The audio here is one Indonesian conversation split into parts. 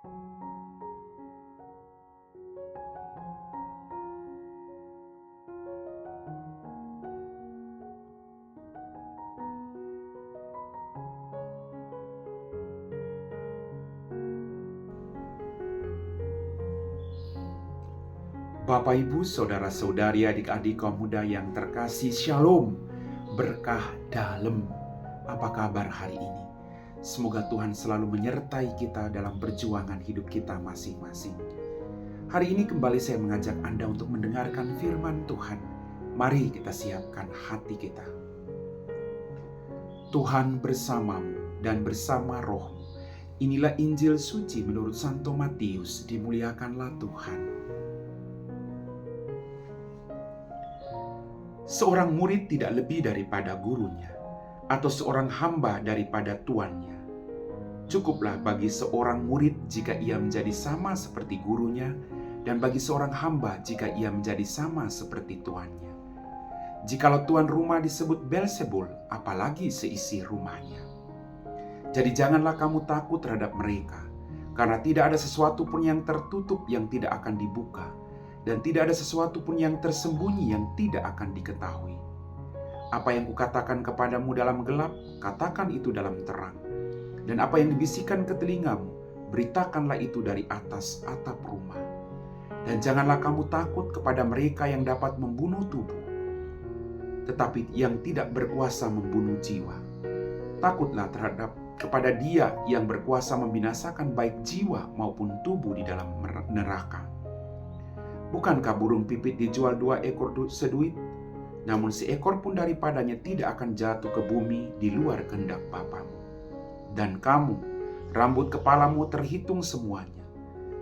Bapak, Ibu, Saudara-saudari, adik-adik kaum muda yang terkasih, Shalom, berkah dalam. Apa kabar hari ini? Semoga Tuhan selalu menyertai kita dalam perjuangan hidup kita masing-masing. Hari ini kembali saya mengajak Anda untuk mendengarkan firman Tuhan. Mari kita siapkan hati kita. Tuhan bersamamu dan bersama rohmu. Inilah Injil suci menurut Santo Matius. Dimuliakanlah Tuhan. Seorang murid tidak lebih daripada gurunya, atau seorang hamba daripada tuannya. Cukuplah bagi seorang murid jika ia menjadi sama seperti gurunya, dan bagi seorang hamba jika ia menjadi sama seperti tuannya. Jikalau tuan rumah disebut Belzebul, apalagi seisi rumahnya. Jadi janganlah kamu takut terhadap mereka, karena tidak ada sesuatu pun yang tertutup yang tidak akan dibuka, dan tidak ada sesuatu pun yang tersembunyi yang tidak akan diketahui. Apa yang kukatakan kepadamu dalam gelap, katakan itu dalam terang. Dan apa yang dibisikkan ke telingamu, beritakanlah itu dari atas atap rumah. Dan janganlah kamu takut kepada mereka yang dapat membunuh tubuh, tetapi yang tidak berkuasa membunuh jiwa. Takutlah kepada Dia yang berkuasa membinasakan baik jiwa maupun tubuh di dalam neraka. Bukankah burung pipit dijual 2 ekor seduit? Namun seekor pun daripadanya tidak akan jatuh ke bumi di luar kehendak Bapamu. Dan kamu, rambut kepalamu terhitung semuanya.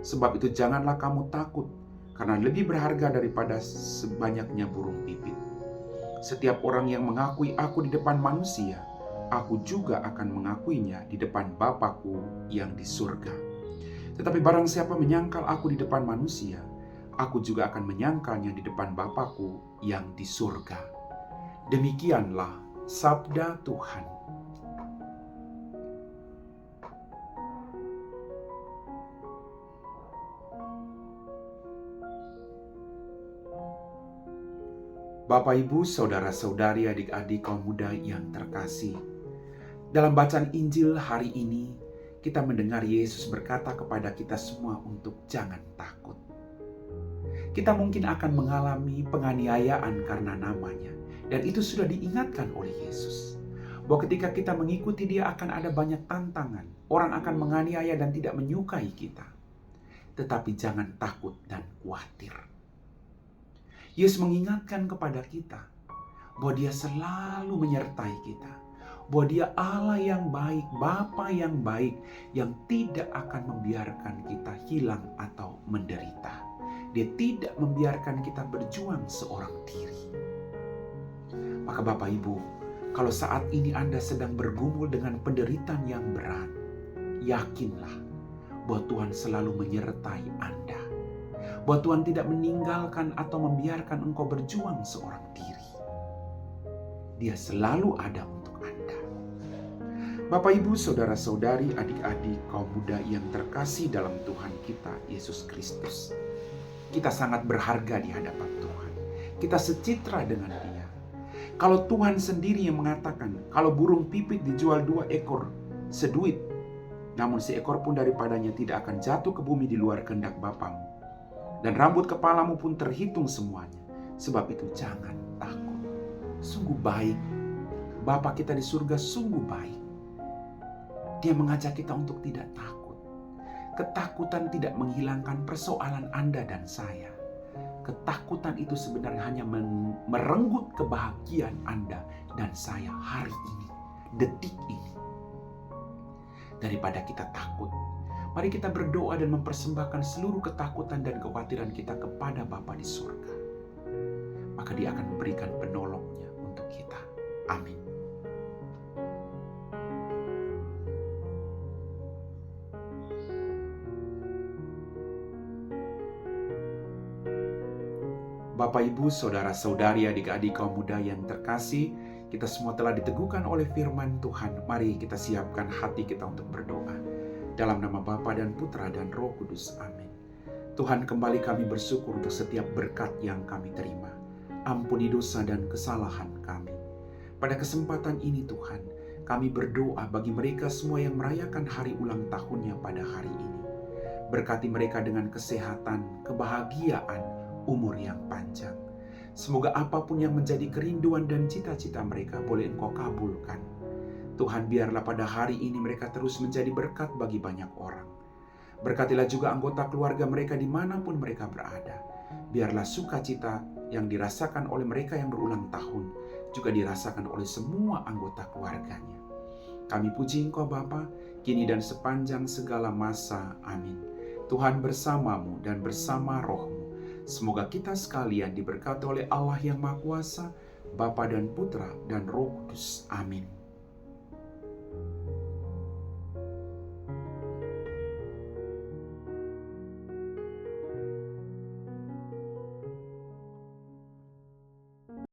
Sebab itu janganlah kamu takut, karena lebih berharga daripada sebanyaknya burung pipit. Setiap orang yang mengakui aku di depan manusia, aku juga akan mengakuinya di depan Bapa-Ku yang di surga. Tetapi barang siapa menyangkal aku di depan manusia, aku juga akan menyangkalnya di depan Bapa-Ku yang di surga. Demikianlah sabda Tuhan. Bapak, Ibu, Saudara-saudari, adik-adik kaum muda yang terkasih. Dalam bacaan Injil hari ini, kita mendengar Yesus berkata kepada kita semua untuk jangan takut. Kita mungkin akan mengalami penganiayaan karena namanya. Dan itu sudah diingatkan oleh Yesus. Bahwa ketika kita mengikuti Dia akan ada banyak tantangan. Orang akan menganiaya dan tidak menyukai kita. Tetapi jangan takut dan khawatir. Yesus mengingatkan kepada kita bahwa Dia selalu menyertai kita. Bahwa Dia Allah yang baik, Bapa yang baik, yang tidak akan membiarkan kita hilang atau menderita. Dia tidak membiarkan kita berjuang seorang diri. Maka Bapak Ibu, kalau saat ini Anda sedang bergumul dengan penderitaan yang berat, yakinlah bahwa Tuhan selalu menyertai Anda. Bahwa Tuhan tidak meninggalkan atau membiarkan engkau berjuang seorang diri. Dia selalu ada untuk Anda. Bapak, Ibu, Saudara-saudari, adik-adik kaum muda yang terkasih dalam Tuhan kita, Yesus Kristus. Kita sangat berharga di hadapan Tuhan. Kita secitra dengan Dia. Kalau Tuhan sendiri yang mengatakan, kalau burung pipit dijual 2 ekor seduit, namun seekor pun daripadanya tidak akan jatuh ke bumi di luar kehendak Bapamu. Dan rambut kepalamu pun terhitung semuanya. Sebab itu jangan takut. Sungguh baik. Bapa kita di surga sungguh baik. Dia mengajak kita untuk tidak takut. Ketakutan tidak menghilangkan persoalan Anda dan saya. Ketakutan itu sebenarnya hanya merenggut kebahagiaan Anda dan saya hari ini, detik ini. Daripada kita takut, mari kita berdoa dan mempersembahkan seluruh ketakutan dan kekhawatiran kita kepada Bapa di surga. Maka Dia akan memberikan penolongnya untuk kita. Amin. Bapak, Ibu, Saudara-saudari, adik-adik kaum muda yang terkasih, kita semua telah diteguhkan oleh firman Tuhan. Mari kita siapkan hati kita untuk berdoa. Dalam nama Bapa dan Putra dan Roh Kudus. Amin. Tuhan, kembali kami bersyukur untuk setiap berkat yang kami terima. Ampuni dosa dan kesalahan kami. Pada kesempatan ini Tuhan, kami berdoa bagi mereka semua yang merayakan hari ulang tahunnya pada hari ini. Berkati mereka dengan kesehatan, kebahagiaan, umur yang panjang. Semoga apapun yang menjadi kerinduan dan cita-cita mereka boleh Engkau kabulkan. Tuhan, biarlah pada hari ini mereka terus menjadi berkat bagi banyak orang. Berkatilah juga anggota keluarga mereka dimanapun mereka berada. Biarlah sukacita yang dirasakan oleh mereka yang berulang tahun juga dirasakan oleh semua anggota keluarganya. Kami puji Engkau Bapa, kini dan sepanjang segala masa. Amin. Tuhan bersamamu dan bersama rohmu. Semoga kita sekalian diberkati oleh Allah yang Maha Kuasa, Bapa dan Putra dan Roh Kudus. Amin.